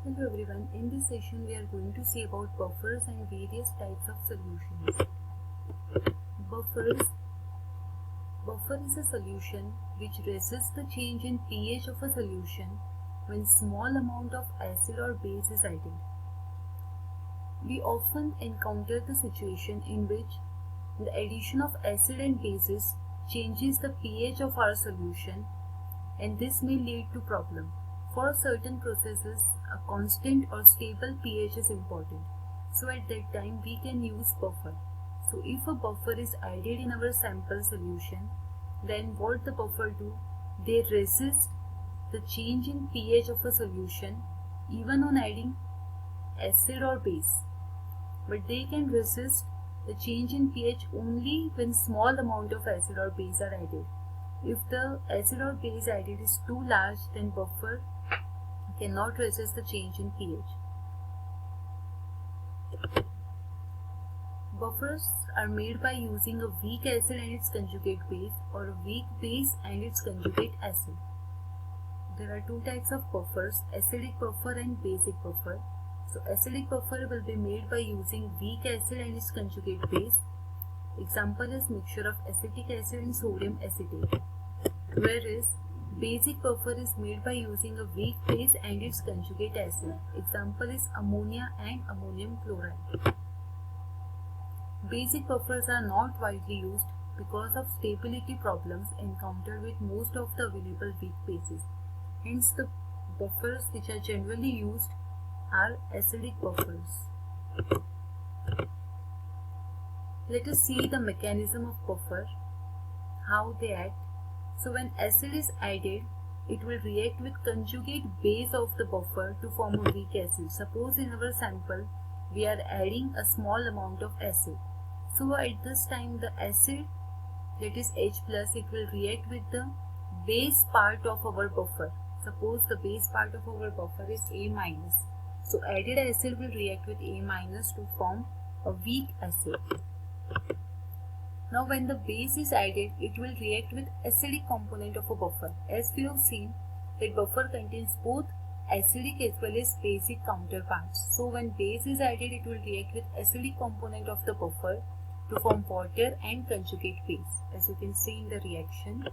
Hello everyone, in this session we are going to see about buffers and various types of solutions. Buffers. Buffer is a solution which resists the change in pH of a solution when small amount of acid or base is added. We often encounter the situation in which the addition of acid and bases changes the pH of our solution, and this may lead to problem. For certain processes, a constant or stable pH is important. So at that time we can use buffer. So if a buffer is added in our sample solution, then what the buffer do? They resist the change in pH of a solution even on adding acid or base. But they can resist the change in pH only when small amount of acid or base are added. If the acid or base added is too large, then buffer cannot resist the change in pH. Buffers are made by using a weak acid and its conjugate base, or a weak base and its conjugate acid. There are two types of buffers, acidic buffer and basic buffer. So acidic buffer will be made by using weak acid and its conjugate base. Example is mixture of acetic acid and sodium acetate. Whereas basic buffer is made by using a weak base and its conjugate acid. Example is ammonia and ammonium chloride. Basic buffers are not widely used because of stability problems encountered with most of the available weak bases. Hence, the buffers which are generally used are acidic buffers. Let us see the mechanism of buffer, how they act. So when acid is added, it will react with conjugate base of the buffer to form a weak acid. Suppose in our sample, we are adding a small amount of acid. So at this time the acid, that is H+, it will react with the base part of our buffer. Suppose the base part of our buffer is A-. So added acid will react with A- to form a weak acid. Now when the base is added, it will react with acidic component of a buffer. As we have seen that buffer contains both acidic as well as basic counterparts. So when base is added, it will react with acidic component of the buffer to form water and conjugate base, as you can see in the reaction.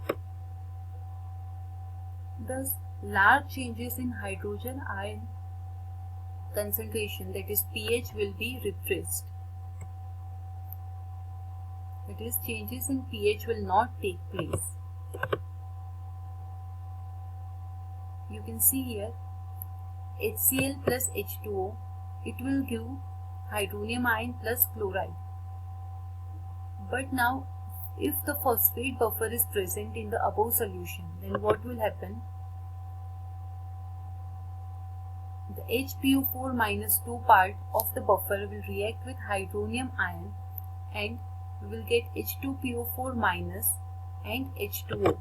Thus, large changes in hydrogen ion concentration, that is pH, will be repressed. That is, changes in pH will not take place. You can see here HCl plus H2O, it will give hydronium ion plus chloride. But now if the phosphate buffer is present in the above solution, then what will happen? The HPO4- part of the buffer will react with hydronium ion and we will get H2PO4- and H2O.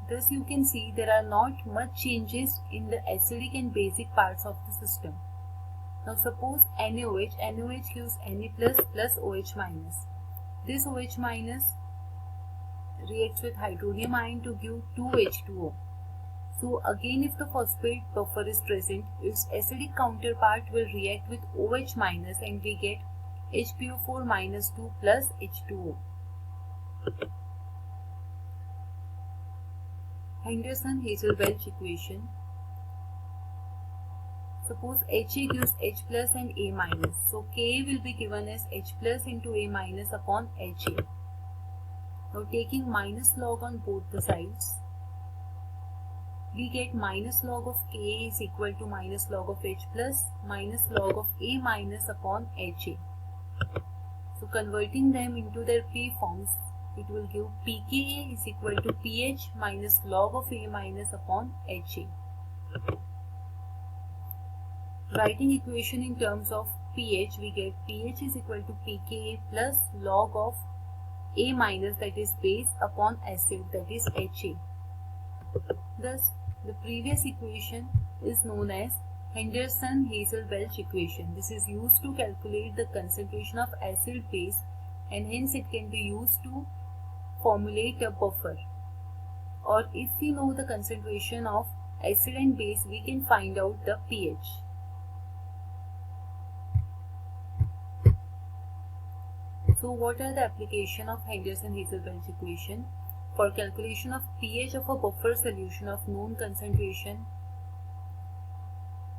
Thus you can see there are not much changes in the acidic and basic parts of the system. Now suppose NaOH, NaOH gives Na plus OH-. This OH- reacts with hydronium ion to give 2H2O. So again, if the phosphate buffer is present, its acidic counterpart will react with OH- and we get HPO4- 2 plus H2O. Henderson-Hazel-Welch equation. Suppose Ha gives H plus and A-. So Ka will be given as H plus into A- upon Ha. Now taking minus log on both the sides, we get minus log of Ka is equal to minus log of H plus minus log of A- upon Ha. So converting them into their P forms, it will give pKa is equal to pH minus log of A- upon Ha. Writing equation in terms of pH, we get pH is equal to pKa plus log of A-, that is base, upon acid, that is Ha. Thus, the previous equation is known as Henderson-Hazel-Welch equation. This is used to calculate the concentration of acid base, and hence it can be used to formulate a buffer. or if we know the concentration of acid and base, we can find out the pH. So what are the application of Henderson-Hazelbalch equation? For calculation of pH of a buffer solution of known concentration,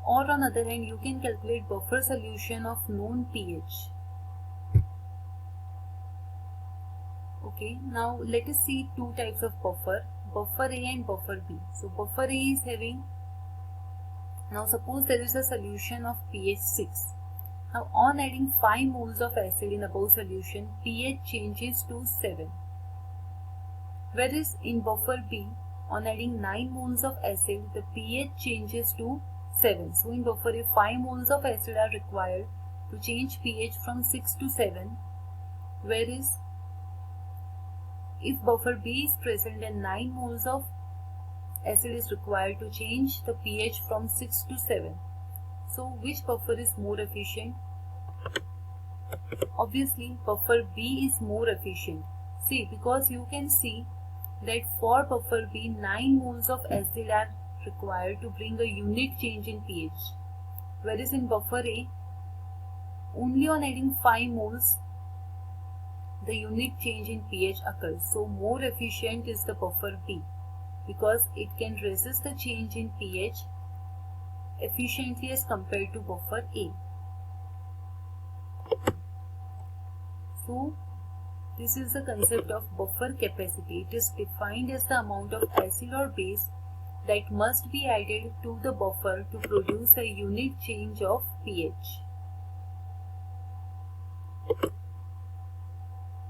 or on other hand you can calculate buffer solution of known pH. Okay, now let us see two types of buffer, buffer A and buffer B. So buffer A is having, now suppose there is a solution of pH 6. Now on adding 5 moles of acid in above solution, pH changes to 7. Whereas in buffer B, on adding 9 moles of acid, the pH changes to 7. So in buffer A, 5 moles of acid are required to change pH from 6 to 7. Whereas if buffer B is present, then 9 moles of acid is required to change the pH from 6 to 7. So which buffer is more efficient? Obviously buffer B is more efficient. See, because you can see that for buffer B, 9 moles of acid are required to bring a unit change in pH. Whereas in buffer A, only on adding 5 moles, the unit change in pH occurs. So more efficient is the buffer B because it can resist the change in pH efficiently as compared to buffer A. So this is the concept of buffer capacity. It is defined as the amount of acid or base that must be added to the buffer to produce a unit change of pH.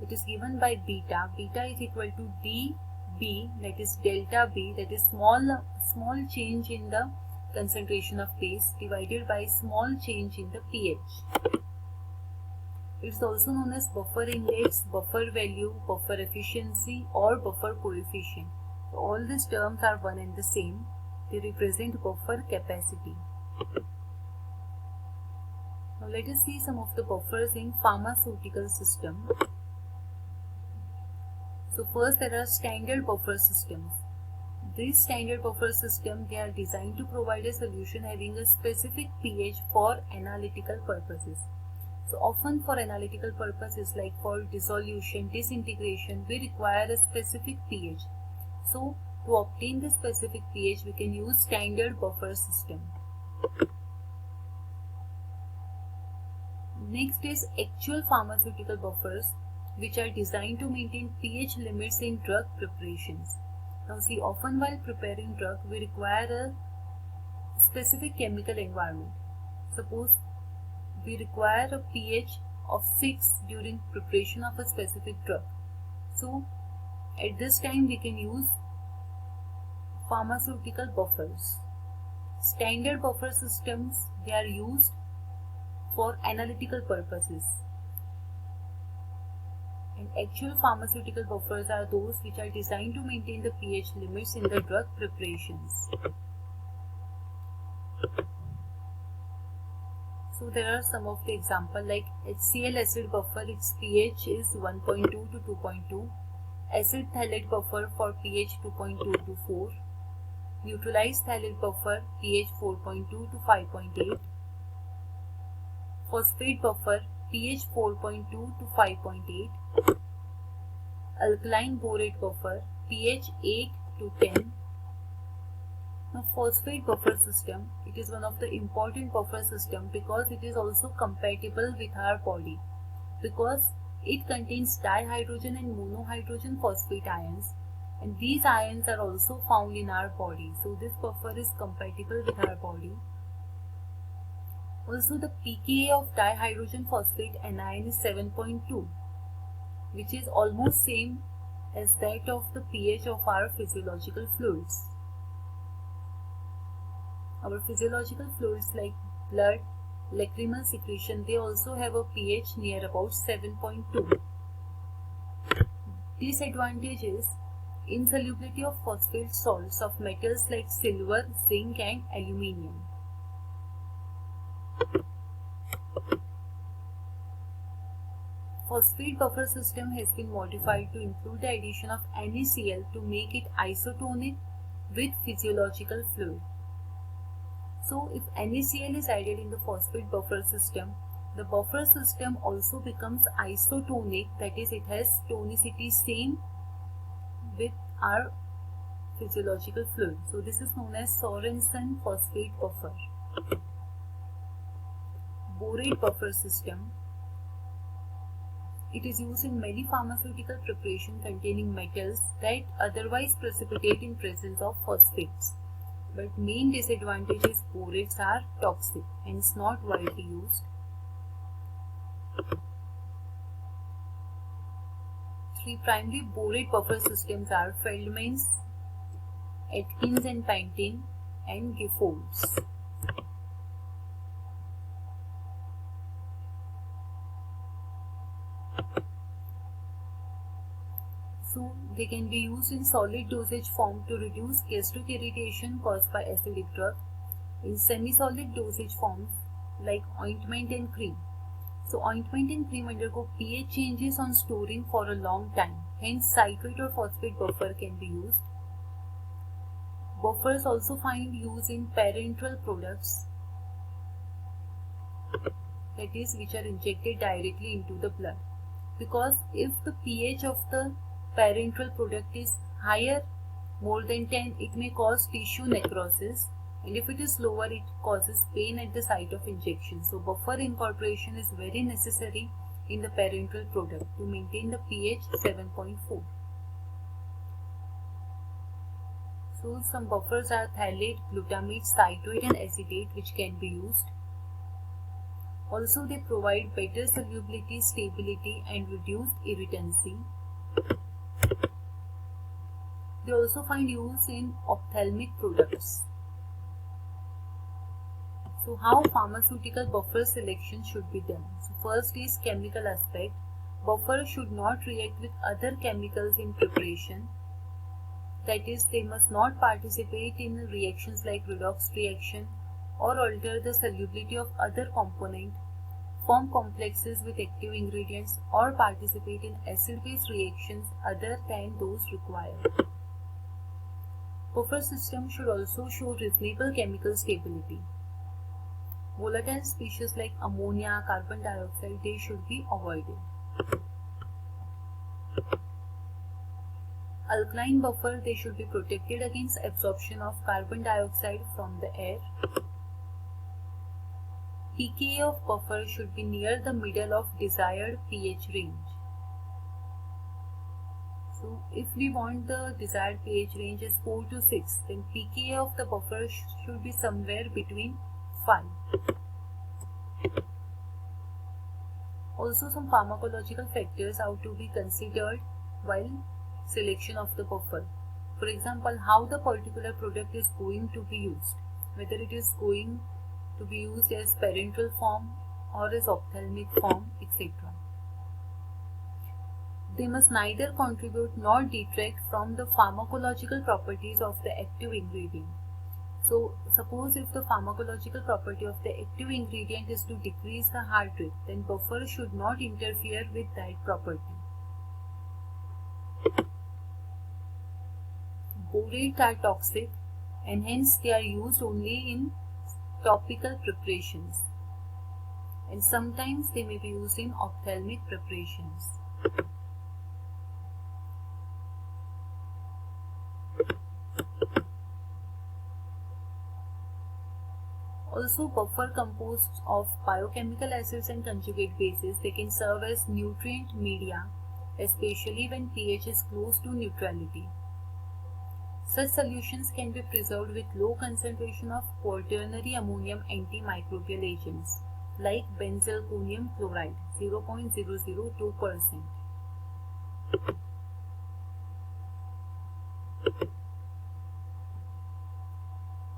It is given by beta. Beta is equal to dB, that is delta B, that is small change in the concentration of base divided by small change in the pH. It is also known as buffer index, buffer value, buffer efficiency or buffer coefficient. So all these terms are one and the same. They represent buffer capacity. Now let us see some of the buffers in pharmaceutical system. So first there are standard buffer systems. These standard buffer systems, they are designed to provide a solution having a specific pH for analytical purposes. So often for analytical purposes like for dissolution, disintegration, we require a specific pH. So to obtain the specific pH, we can use standard buffer system. Next is actual pharmaceutical buffers, which are designed to maintain pH limits in drug preparations. Now see, often while preparing drug, we require a specific chemical environment. Suppose we require a pH of 6 during preparation of a specific drug. So at this time we can use pharmaceutical buffers. Standard buffer systems, they are used for analytical purposes. And actual pharmaceutical buffers are those which are designed to maintain the pH limits in the drug preparations. So there are some of the example like HCl acid buffer, its pH is 1.2 to 2.2. Acid phthalate buffer for pH 2.2 to 4. Neutralized phthalate buffer pH 4.2 to 5.8. Phosphate buffer pH 4.2 to 5.8. Alkaline borate buffer pH 8 to 10. Now phosphate buffer system, it is one of the important buffer system because it is also compatible with our body because it contains dihydrogen and monohydrogen phosphate ions, and these ions are also found in our body. So this buffer is compatible with our body. Also the pKa of dihydrogen phosphate anion is 7.2, which is almost same as that of the pH of our physiological fluids. Our physiological fluids like blood, lacrimal secretion, they also have a pH near about 7.2. Disadvantage is insolubility of phosphate salts of metals like silver, zinc and aluminium. phosphate buffer system has been modified to include the addition of NaCl to make it isotonic with physiological fluid. So if NaCl is added in the phosphate buffer system, the buffer system also becomes isotonic, that is, it has tonicity same with our physiological fluid. So this is known as Sorensen phosphate buffer. Borate buffer system. It is used in many pharmaceutical preparation containing metals that otherwise precipitate in presence of phosphates. But main disadvantage is borates are toxic, hence not widely used. Three primary borate buffer systems are Feldman's, Atkins and Pantene, and Gifford's. So they can be used in solid dosage form to reduce gastric irritation caused by acidic drug, in semi-solid dosage forms like ointment and cream. So ointment and cream undergo pH changes on storing for a long time, hence citrate or phosphate buffer can be used. Buffers also find use in parenteral products, that is, which are injected directly into the blood, because if the pH of the parenteral product is higher, more than 10, it may cause tissue necrosis, and if it is lower, it causes pain at the site of injection. So buffer incorporation is very necessary in the parenteral product to maintain the pH 7.4. So some buffers are phthalate, glutamate, citrate and acetate, which can be used. Also they provide better solubility, stability and reduced irritancy. They also find use in ophthalmic products. So how pharmaceutical buffer selection should be done? So first is chemical aspect. Buffers should not react with other chemicals in preparation. That is, they must not participate in reactions like redox reaction or alter the solubility of other components, form complexes with active ingredients or participate in acid-base reactions other than those required. Buffer system should also show reasonable chemical stability. Volatile species like ammonia, carbon dioxide, they should be avoided. Alkaline buffer, they should be protected against absorption of carbon dioxide from the air. pKa of buffer should be near the middle of desired pH range. So if we want the desired pH range is 4 to 6, then pKa of the buffer should be somewhere between 5. Also some pharmacological factors are to be considered while selection of the buffer. For example, how the particular product is going to be used, whether it is going to be used as parenteral form or as ophthalmic form, etc. They must neither contribute nor detract from the pharmacological properties of the active ingredient. So suppose if the pharmacological property of the active ingredient is to decrease the heart rate, then buffer should not interfere with that property. Borates are toxic and hence they are used only in topical preparations, and sometimes they may be used in ophthalmic preparations. Also, buffer composed of biochemical acids and conjugate bases, they can serve as nutrient media, especially when pH is close to neutrality. Such solutions can be preserved with low concentration of quaternary ammonium antimicrobial agents like benzalkonium chloride 0.002%.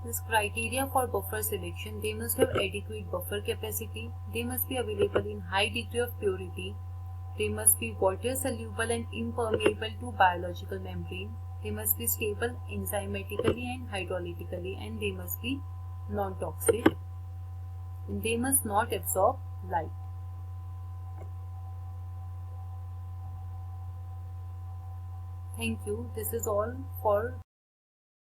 This criteria for buffer selection: they must have adequate buffer capacity, they must be available in high degree of purity, they must be water soluble and impermeable to biological membrane, they must be stable enzymatically and hydrolytically, and they must be non-toxic, and they must not absorb light. Thank you. This is all for